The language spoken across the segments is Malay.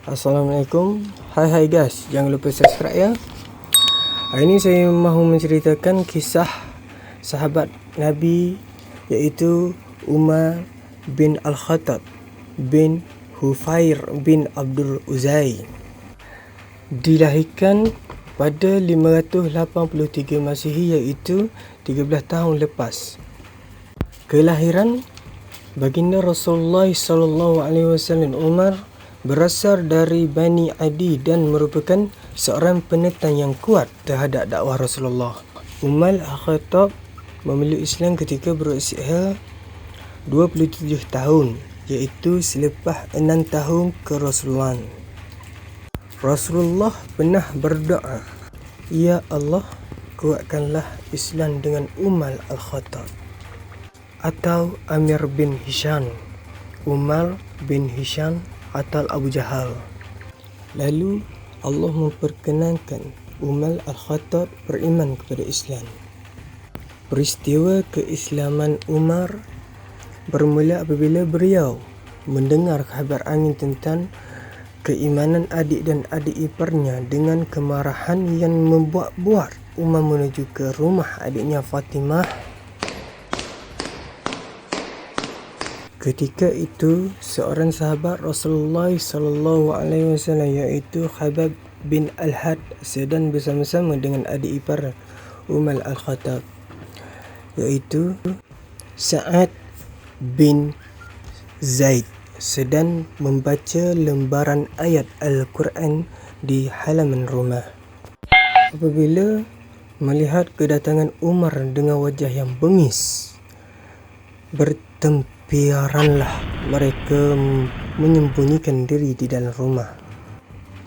Assalamualaikum. Hai guys, jangan lupa subscribe ya. Hari ini saya mahu menceritakan kisah sahabat Nabi, iaitu Umar bin Al-Khattab bin Hufair bin Abdul Uzai. Dilahirkan pada 583 Masihi, iaitu 13 tahun lepas kelahiran baginda Rasulullah SAW. Umar berasal dari Bani Adi dan merupakan seorang penentang yang kuat terhadap dakwah Rasulullah. Umar Al-Khattab memeluk Islam ketika berusia 27 tahun, iaitu selepas 6 tahun kerasulan. Rasulullah pernah berdoa, "Ya Allah, kuatkanlah Islam dengan Umar Al-Khattab," atau Amir bin Hisham, Umar bin Hisham atau Abu Jahal. Lalu Allah memperkenankan Umar Al-Khattab beriman kepada Islam. Peristiwa keislaman Umar bermula apabila beliau mendengar khabar angin tentang keimanan adik dan adik iparnya. Dengan kemarahan yang membuat-buat, Umar menuju ke rumah adiknya Fatimah. Ketika itu, seorang sahabat Rasulullah SAW, iaitu Khabbab bin Al-Had, sedang bersama-sama dengan adik ipar Umar Al-Khattab, iaitu Sa'ad bin Zaid, sedang membaca lembaran ayat Al-Quran di halaman rumah. Apabila melihat kedatangan Umar dengan wajah yang bengis, bertempiaranlah mereka menyembunyikan diri di dalam rumah.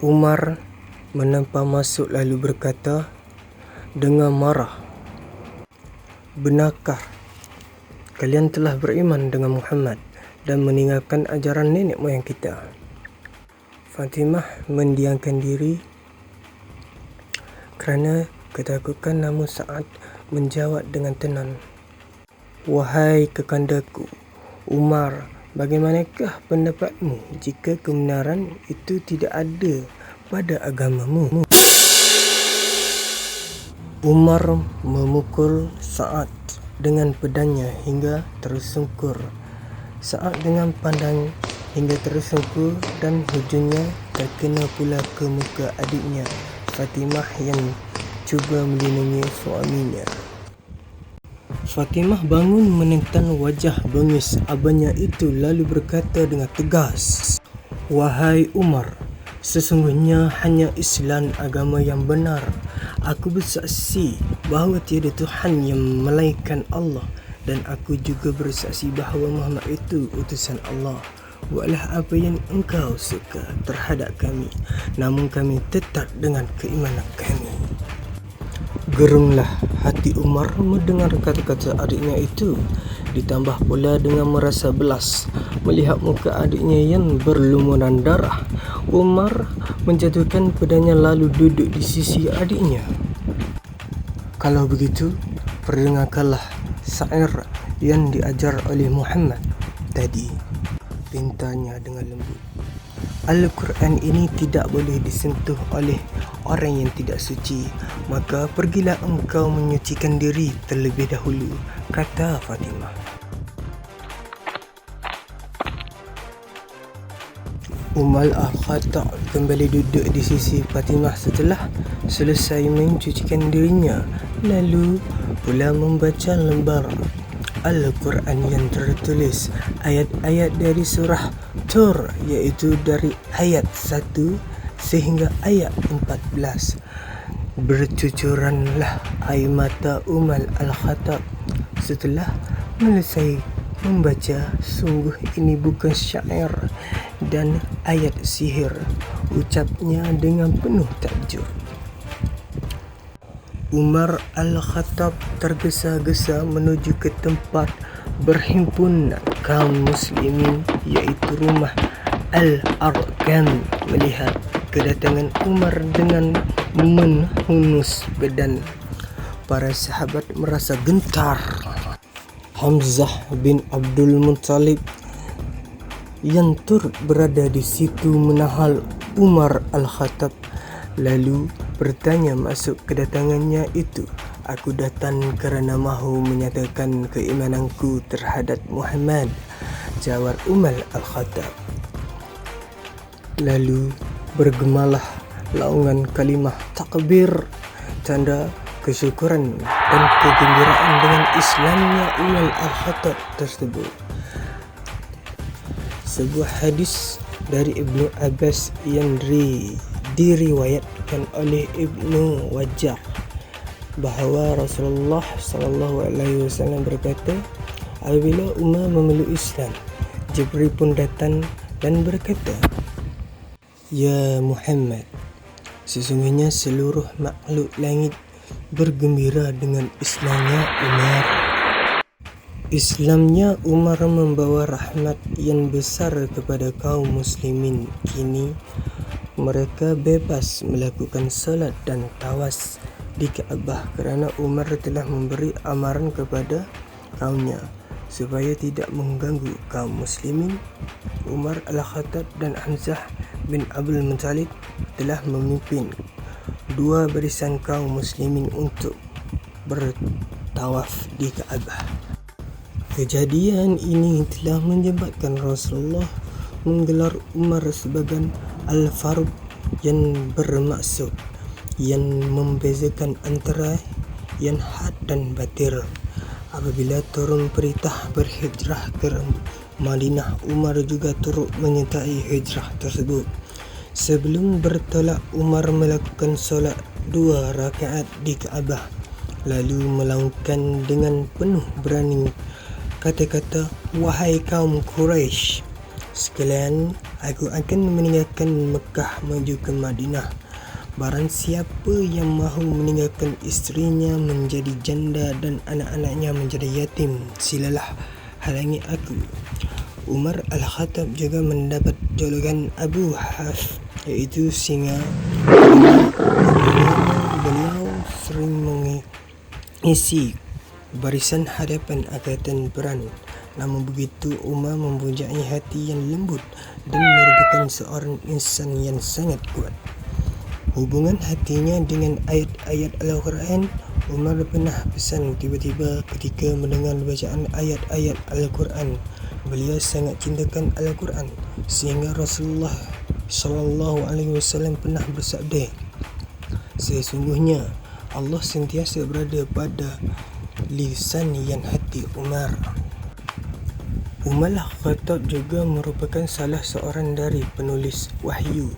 Umar menempah masuk lalu berkata dengan marah, "Benarkah kalian telah beriman dengan Muhammad dan meninggalkan ajaran nenek moyang kita?" Fatimah mendiamkan diri kerana ketakutan, namun Sa'ad menjawab dengan tenang, "Wahai kekandaku Umar, bagaimanakah pendapatmu jika kebenaran itu tidak ada pada agamamu?" Umar memukul Sa'ad dengan pedangnya hingga tersungkur. Sa'ad dengan pandang hingga tersungkur dan hujungnya terkena pula ke muka adiknya Fatimah yang cuba melindungi suaminya. Fatimah bangun menentang wajah bengis abahnya itu lalu berkata dengan tegas, "Wahai Umar, sesungguhnya hanya Islam agama yang benar. Aku bersaksi bahawa tiada Tuhan yang melainkan Allah, dan aku juga bersaksi bahawa Muhammad itu utusan Allah. Buatlah apa yang engkau suka terhadap kami, namun kami tetap dengan keimanan kami." Gerunglah hati Umar mendengar kata-kata adiknya itu, ditambah pula dengan merasa belas melihat muka adiknya yang berlumuran darah. Umar menjatuhkan pedangnya lalu duduk di sisi adiknya. "Kalau begitu, perdengarkanlah syair yang diajar oleh Muhammad tadi," pintanya dengan lembut. "Al-Quran ini tidak boleh disentuh oleh orang yang tidak suci, maka pergilah engkau menyucikan diri terlebih dahulu," kata Fatimah. Umar Al-Khattab kembali duduk di sisi Fatimah setelah selesai mencucikan dirinya, lalu pula membaca lembar Al-Quran yang tertulis ayat-ayat dari surah Tur, iaitu dari ayat 1 sehingga ayat 14. Bercucuranlah air mata Umar Al-Khattab setelah selesai membaca. "Sungguh ini bukan syair dan ayat sihir," ucapnya dengan penuh takjub. Umar Al-Khattab tergesa-gesa menuju ke tempat berhimpunan kaum muslimin, iaitu rumah Al-Arqam. Melihat kedatangan Umar dengan menghunus badan, para sahabat merasa gentar. Hamzah bin Abdul Muttalib yang turut berada di situ menahal Umar Al-Khattab, lalu bertanya masuk kedatangannya itu, "Aku datang kerana mahu menyatakan keimananku terhadap Muhammad," jawab Umar Al-Khattab. Lalu bergemalah laungan kalimah takbir, tanda kesyukuran dan kegembiraan dengan Islamnya Umar Al-Khattab tersebut. Sebuah hadis dari Ibnu Abbas yang diriwayatkan oleh Ibnu Wajjah bahawa Rasulullah SAW berkata, apabila Umar memeluk Islam, Jibril pun datang dan berkata, "Ya Muhammad, sesungguhnya seluruh makhluk langit bergembira dengan Islamnya Umar." Islamnya Umar membawa rahmat yang besar kepada kaum muslimin. Kini mereka bebas melakukan salat dan tawas di Kaabah kerana Umar telah memberi amaran kepada kaumnya supaya tidak mengganggu kaum muslimin. Umar Al-Khattab dan Hamzah bin Abdul Muttalib telah memimpin dua barisan kaum muslimin untuk bertawaf di Kaabah. Kejadian ini telah menyebabkan Rasulullah menggelar Umar sebagai Al-Faruq, yang bermaksud yang membezakan antara yang hak dan batil. Apabila turun perintah berhijrah ke Madinah, Umar juga turut menyertai hijrah tersebut. Sebelum bertolak, Umar melakukan solat 2 rakaat di Kaabah, lalu melaungkan dengan penuh berani kata-kata, "Wahai kaum Quraisy sekalian, aku akan meninggalkan Mekah menuju ke Madinah. Barang siapa yang mahu meninggalkan isterinya menjadi janda dan anak-anaknya menjadi yatim, silalah halangi aku." Umar Al-Khattab juga mendapat julukan Abu Hafs, iaitu singa, beliau sering mengisi barisan hadapan angkatan perang. Namun begitu, Umar mempunyai hati yang lembut dan merupakan seorang insan yang sangat kuat. Hubungan hatinya dengan ayat-ayat Al-Quran, Umar pernah pesan tiba-tiba ketika mendengar bacaan ayat-ayat Al-Quran. Beliau sangat cintakan Al-Quran sehingga Rasulullah SAW pernah bersabda, "Sesungguhnya Allah sentiasa berada pada lisan yang hati Umar." Umar Al-Khattab juga merupakan salah seorang dari penulis wahyu.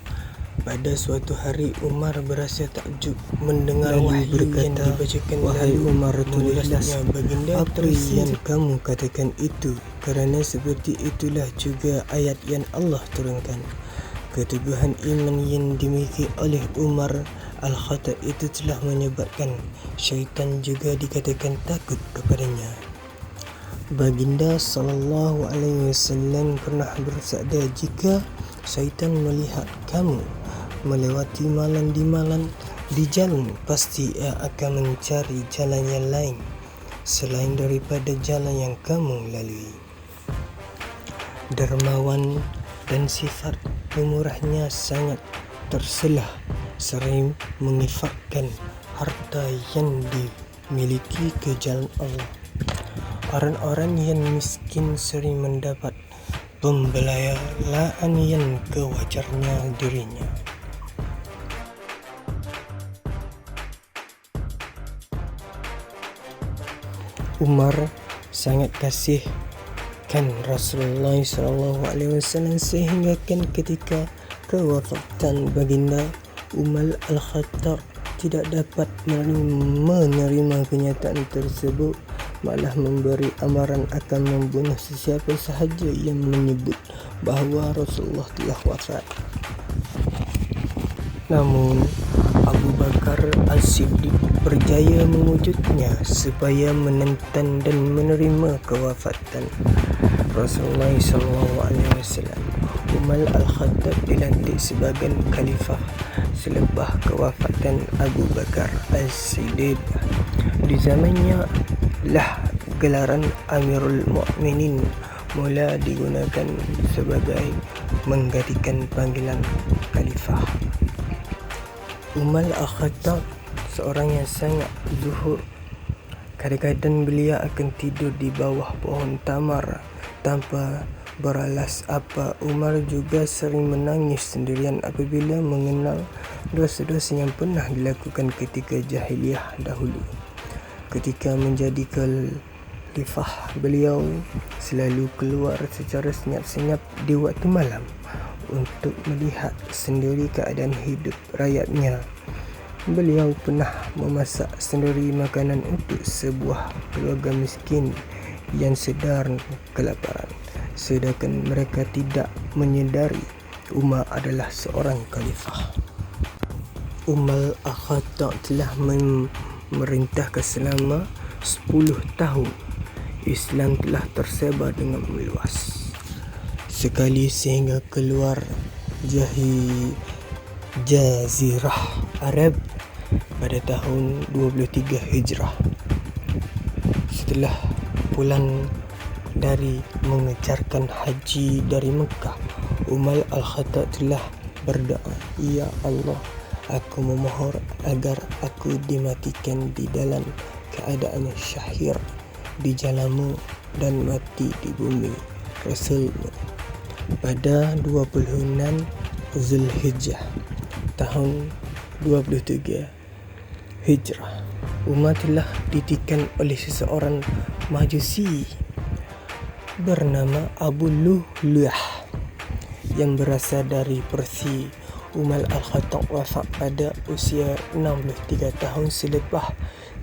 Pada suatu hari, Umar berasa takjub mendengar wahyu yang dibacakan. "Wahai Umar, tulislah baginda apa yang kamu katakan itu, kerana seperti itulah juga ayat yang Allah turunkan." Keteguhan iman yang dimiliki oleh Umar Al-Khattab itu telah menyebabkan syaitan juga dikatakan takut kepadanya. Baginda SAW pernah bersabda, "Jika syaitan melihat kamu melewati malam di jalan, pasti ia akan mencari jalan yang lain selain daripada jalan yang kamu lalui." Dermawan dan sifat pemurahnya sangat terselah, sering menginfakkan harta yang dimiliki ke jalan Allah. Orang-orang yang miskin sering mendapat pembelaan yang kewajarnya dirinya. Umar sangat kasihkan Rasulullah SAW sehingga ketika kewafatan baginda, Umar Al-Khattab tidak dapat menerima kenyataan tersebut, malah memberi amaran akan membunuh sesiapa sahaja yang menyebut bahawa Rasulullah telah wafat. Namun Abu Bakar As-Siddiq berjaya mewujudnya supaya menentang dan menerima kewafatan Rasulullah SAW. Umar Al-Khattab dilantik sebagai khalifah selepas kewafatan Abu Bakar As-Siddiq. Di zamannya lah gelaran Amirul Mukminin mula digunakan sebagai menggantikan panggilan khalifah. Umar Al-Khattab seorang yang sangat zuhud. Kadang-kadang beliau akan tidur di bawah pohon tamar tanpa beralas apa. Umar juga sering menangis sendirian apabila mengenal dosa-dosa yang pernah dilakukan ketika jahiliyah dahulu. Ketika menjadi khalifah, beliau selalu keluar secara senyap-senyap di waktu malam untuk melihat sendiri keadaan hidup rakyatnya. Beliau pernah memasak sendiri makanan untuk sebuah keluarga miskin yang sedang kelaparan, sedangkan mereka tidak menyedari Umar adalah seorang khalifah. Umar Al-Khattab telah memerintahkan selama 10 tahun. Islam telah tersebar dengan meluas sekali sehingga keluar Jazirah Arab pada tahun 23 Hijrah. Setelah pulang dari mengejarkan haji dari Mekah, Umar Al-Khattab telah berdoa, "Ya Allah, aku memohon agar aku dimatikan di dalam keadaan syahid di jalanmu dan mati di bumi Rasulmu." Pada 26 Zulhijjah tahun 23 Hijrah, Umar telah ditikam oleh seseorang Majusi bernama Abu Lu'lu'ah yang berasal dari Persia. Umar Al-Khattab wafat pada usia 63 tahun selepas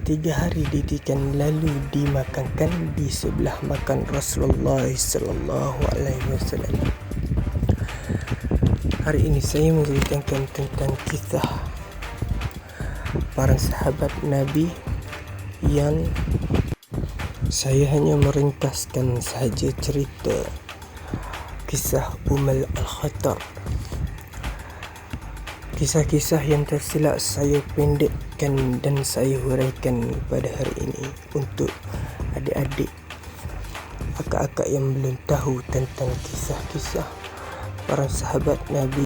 3 hari ditikam lalu dimakamkan di sebelah makam Rasulullah sallallahu alaihi wasallam. Hari ini saya menceritakan tentang kisah para sahabat Nabi yang saya hanya meringkaskan sahaja cerita kisah Umar Al-Khattab. Kisah-kisah yang tersilap saya pendekkan dan saya huraikan pada hari ini untuk adik-adik, akak-akak yang belum tahu tentang kisah-kisah para sahabat Nabi.